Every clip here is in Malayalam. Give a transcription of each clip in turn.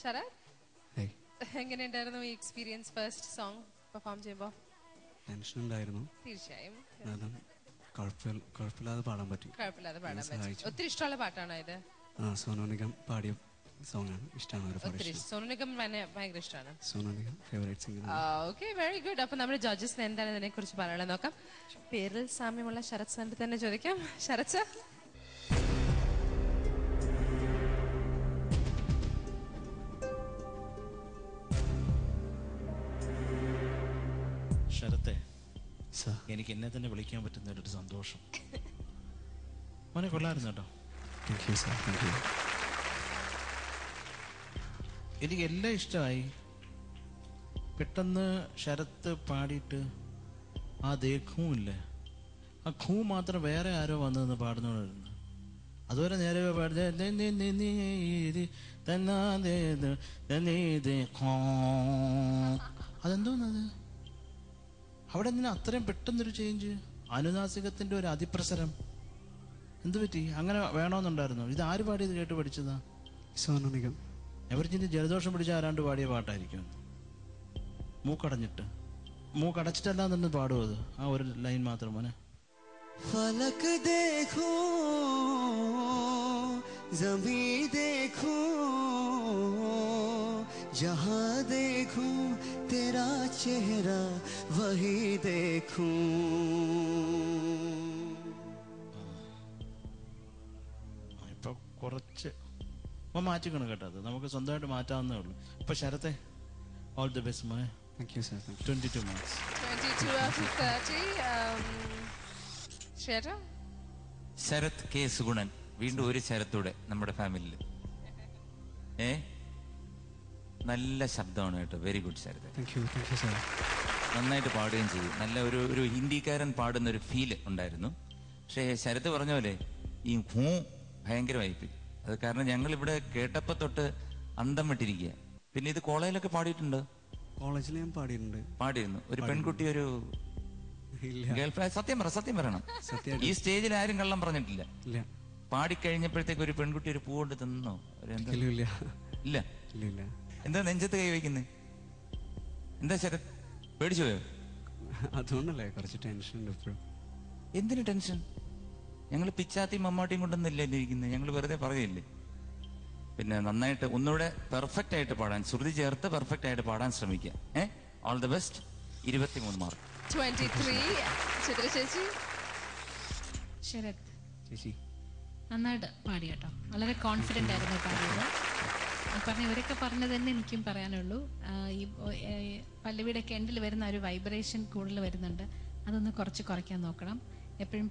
ശരത് എങ്ങനെയുണ്ടായിരുന്നു ഈ എക്സ്പീരിയൻസ് ഫസ്റ്റ് സോങ് പെർഫോം ചെയ്യുമ്പോൾ? ടെൻഷൻ ഉണ്ടായിരുന്നു. തീർച്ചയായും കുഴപ്പമില്ലാതെ പാടാൻ പറ്റി. ഒത്തിരി ഇഷ്ടമുള്ള പാട്ടാണോ ഇത്? സോനു നിഗം പാടിയ സോങ് ആണ്. ഇഷ്ടമാണ്. സോനു നിഗം ഭയങ്കര ഇഷ്ടമാണ്. Sonu Nigam favourite singer. Okay, very good. അപ്പൊ നമ്മുടെ ജഡ്ജസിന് എന്താണ് ഇതിനെ കുറിച്ച് പറയാനുള്ളത് നോക്കാം. പേരിൽ സാമ്യമുള്ള ശരത് സാറിന്റെ തന്നെ ചോദിക്കാം. ശരത് സാർ, ശരത്തെ, എനിക്ക് എന്നെ തന്നെ വിളിക്കാൻ പറ്റുന്ന ഒരു സന്തോഷം. മോനെ കൊള്ളായിരുന്നു കേട്ടോ. എനിക്ക് എല്ലാം ഇഷ്ടമായി. പെട്ടെന്ന് ശരത്ത് പാടിയിട്ട് ആ ദേഖവും ഇല്ലേ, ആ ഖൂ മാത്രം വേറെ ആരോ വന്നതെന്ന് പാടുന്നോണ്ടായിരുന്നു. അതുവരെ നേരെ അതെന്തോന്നത്? അവിടെ എന്തിനാ അത്രയും പെട്ടെന്നൊരു ചേഞ്ച്? അനുനാസികത്തിന്റെ ഒരു അതിപ്രസരം എന്ത് പറ്റി? അങ്ങനെ വേണമെന്നുണ്ടായിരുന്നു? ഇത് ആര് പാടിയത് കേട്ട് പഠിച്ചതാ? സോനു നിഗം. എവർജിന്റെ ജലദോഷം പിടിച്ച ആരാണ്ട് പാടിയ പാട്ടായിരിക്കും. മൂക്കടച്ചിട്ടെല്ലാം തന്നെ പാടും അത്, ആ ഒരു ലൈൻ മാത്രം. മോനെ, ഫലക് ദേഖോ ജമീൻ ദേഖോ ജഹാ ദേഖോ तेरा चेहरा वही देखूं. ഇപ്പൊ കുറച്ച് മാറ്റിക്കണം കേട്ടോ. അത് നമുക്ക് സ്വന്തമായിട്ട് മാറ്റാവുന്നേ ഉള്ളൂ. ഇപ്പൊ ശരത്തെ, ഓൾ ദി ബെസ്റ്റ് മോനെ. Thank you sir. 22 marks. 22 out of 30. Sharath K Sugunan, വീണ്ടും ഒരു ശരത്തൂടെ നമ്മുടെ ഫാമിലിയിൽ. നല്ല ശബ്ദമാണ് കേട്ടോ. Very good Sharath. നന്നായിട്ട് പാടുകയും ചെയ്തു. നല്ല ഒരു ഹിന്ദിക്കാരൻ പാടുന്ന ഒരു ഫീല് ഉണ്ടായിരുന്നു. പക്ഷേ ശരത് പറഞ്ഞ പോലെ ഈ ഹൂ ഭയങ്കരമായിപ്പോയി. അത് കാരണം ഞങ്ങൾ ഇവിടെ കേട്ടപ്പോ തൊട്ട് അന്തം വിട്ടിരിക്കുക. പിന്നെ ഇത് കോളേജിലൊക്കെ പാടിയിട്ടുണ്ടോ? കോളേജിൽ ഞാൻ പാടിയിരുന്നു. ഒരു പെൺകുട്ടി, ഒരു ഗേൾഫ്രണ്ട്. സത്യം പറയണം. ഈ സ്റ്റേജിൽ ആരും കള്ളം പറഞ്ഞിട്ടില്ല. പാടിക്കഴിഞ്ഞപ്പോഴത്തേക്ക് ഒരു പെൺകുട്ടി ഒരു പൂ കൊണ്ട് തന്നോ? ഇല്ല. എന്താ നെഞ്ചത്ത് കൈ വയ്ക്കുന്നേ? എന്താ ശരത്, പേടിച്ചു പോയോ? അതുകൊണ്ടല്ലേ കുറച്ച് ടെൻഷൻ ഉണ്ട് ഇപ്പോഴും. എന്തിനു ടെൻഷൻ? ഞങ്ങൾ പിച്ചാത്തിയും മമ്മാട്ടിയും കൊണ്ടൊന്നുമില്ല ഇരിക്കുന്നത്. ഞങ്ങൾ വെറുതെ പറയില്ലേ. പിന്നെ നന്നായിട്ട് ഒന്നുകൂടെ പെർഫെക്റ്റ് ആയിട്ട് പാടാൻ, ശ്രുതി ചേർത്ത് പെർഫെക്റ്റ് ആയിട്ട് പാടാൻ ശ്രമിക്കുക. All the best. 23 മാർക്ക്. 23. ചിത്ര ചേച്ചി. ശരത് ചേച്ചി നന്നായിട്ട് പാടി കേട്ടോ. വളരെ കോൺഫിഡന്റ് ആയിരുന്നു പാടിയത്. ഇവരൊക്കെ പറഞ്ഞത് തന്നെ എനിക്കും പറയാനുള്ളൂ. ഈ പല്ലവിയുടെ എൻഡിൽ വരുന്ന ഒരു വൈബ്രേഷൻ കൂടുതൽ വരുന്നുണ്ട്. അതൊന്ന് കുറച്ച് കുറയ്ക്കാൻ നോക്കണം. എപ്പോഴും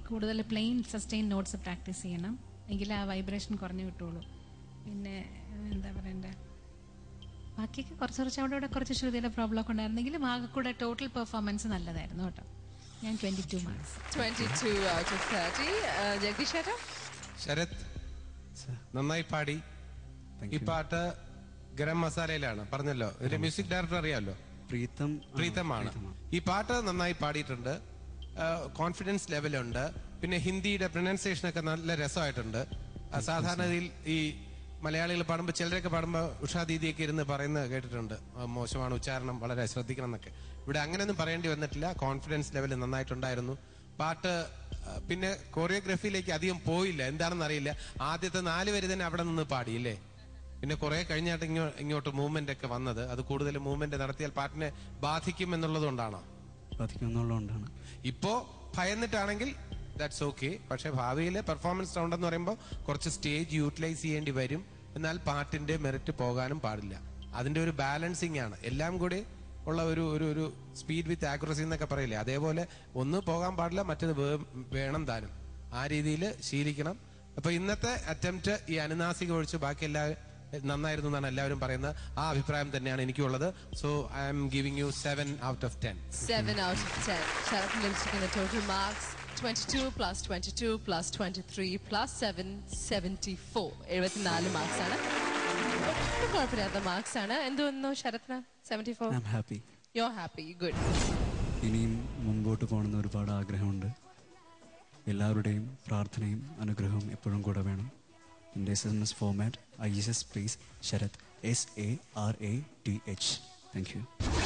കൂടുതൽ പ്ലെയിൻ സസ്റ്റെയിൻ നോട്ട്സ് പ്രാക്ടീസ് ചെയ്യണം. എങ്കിലേ ആ വൈബ്രേഷൻ കുറഞ്ഞു കിട്ടുള്ളൂ. പിന്നെ എന്താ പറയണ്ടേ, ബാക്കിയൊക്കെ കുറച്ച് അവിടെ കുറച്ച് ശ്രുതിയുടെ പ്രോബ്ലം ഒക്കെ ഉണ്ടായിരുന്നെങ്കിലും ആകെ കൂടെ ടോട്ടൽ പെർഫോമൻസ് നല്ലതായിരുന്നു കേട്ടോ. ഞാൻ 22 മാർക്സ്. 22 out of 30. ജഗദീഷ് ചേട്ടാ. ശരത് നന്നായി പാടി. ഈ പാട്ട് ഗരം മസാലയിലാണ് പറഞ്ഞല്ലോ. ഇതിന്റെ മ്യൂസിക് ഡയറക്ടർ അറിയാമല്ലോ, പ്രീതമാണ്. ഈ പാട്ട് നന്നായി പാടിയിട്ടുണ്ട്. കോൺഫിഡൻസ് ലെവലുണ്ട്. പിന്നെ ഹിന്ദിയുടെ പ്രൊനൗൺസിയേഷൻ ഒക്കെ നല്ല രസമായിട്ടുണ്ട്. സാധാരണ ഈ മലയാളികൾ പാടുമ്പോൾ ചിലരൊക്കെ പാടുമ്പോൾ ഉഷാ ദീദിയൊക്കെ ഇരുന്ന് പറയുന്നത് കേട്ടിട്ടുണ്ട്, മോശമാണ് ഉച്ചാരണം, വളരെ ശ്രദ്ധിക്കണം എന്നൊക്കെ. ഇവിടെ അങ്ങനെയൊന്നും പറയേണ്ടി വന്നിട്ടില്ല. കോൺഫിഡൻസ് ലെവൽ നന്നായിട്ടുണ്ടായിരുന്നു. പാട്ട് പിന്നെ കൊറിയോഗ്രാഫിയിലേക്ക് അധികം പോയില്ല, എന്താണെന്ന് അറിയില്ല. ആദ്യത്തെ 4 വരി തന്നെ അവിടെ നിന്ന് പാടിയില്ലേ. പിന്നെ കുറെ കഴിഞ്ഞായിട്ട് ഇങ്ങോട്ട് മൂവ്മെന്റ് ഒക്കെ വന്നത്. അത് കൂടുതൽ മൂവ്മെന്റ് നടത്തിയാൽ പാട്ടിനെ ബാധിക്കും എന്നുള്ളതുകൊണ്ടാണോ? ഇപ്പോ ഭയന്നിട്ടാണെങ്കിൽ ദാറ്റ്സ് ഓക്കെ. പക്ഷെ ഭാവിയിലെ പെർഫോമൻസ് റൗണ്ട് എന്ന് പറയുമ്പോൾ കുറച്ച് സ്റ്റേജ് യൂട്ടിലൈസ് ചെയ്യേണ്ടി വരും. എന്നാൽ പാട്ടിന്റെ മെറിറ്റ് പോകാനും പാടില്ല. അതിന്റെ ഒരു ബാലൻസിങ് ആണ്. എല്ലാം കൂടി ഉള്ള ഒരു സ്പീഡ് വിത്ത് ആക്യുറസി എന്നൊക്കെ പറയില്ലേ, അതേപോലെ ഒന്ന് പോകാൻ പാടില്ല, മറ്റത് വേണം താനും. ആ രീതിയിൽ ശീലിക്കണം. അപ്പൊ ഇന്നത്തെ അറ്റംപ്റ്റ് ഈ അനുനാസിക ഒഴിച്ച് ബാക്കി എല്ലാവരും നന്നായിരുന്നു എന്നാണ് എല്ലാവരും പറയുന്നത്. ആ അഭിപ്രായം തന്നെയാണ് എനിക്കുള്ളത്. So I am giving you 7 out of 10. 7 out of 10. Sarath ലഭിച്ചിരിക്കുന്ന total marks 22 plus 22 plus 23 plus 7 74. 74 marks ആണ്. കുഴപ്പമില്ലാത്ത മാർക്സ് ആണ്. എന്തുവന്നു ശരത്തിന്? 74. You're happy. Good. ഇനിയും മുമ്പോട്ട് പോകണമെന്ന് ഒരുപാട് ആഗ്രഹമുണ്ട്. എല്ലാവരുടെയും പ്രാർത്ഥനയും അനുഗ്രഹവും എപ്പോഴും കൂടെ വേണം. In this SMS format, ISS please, Sharath. SARATH. Thank you.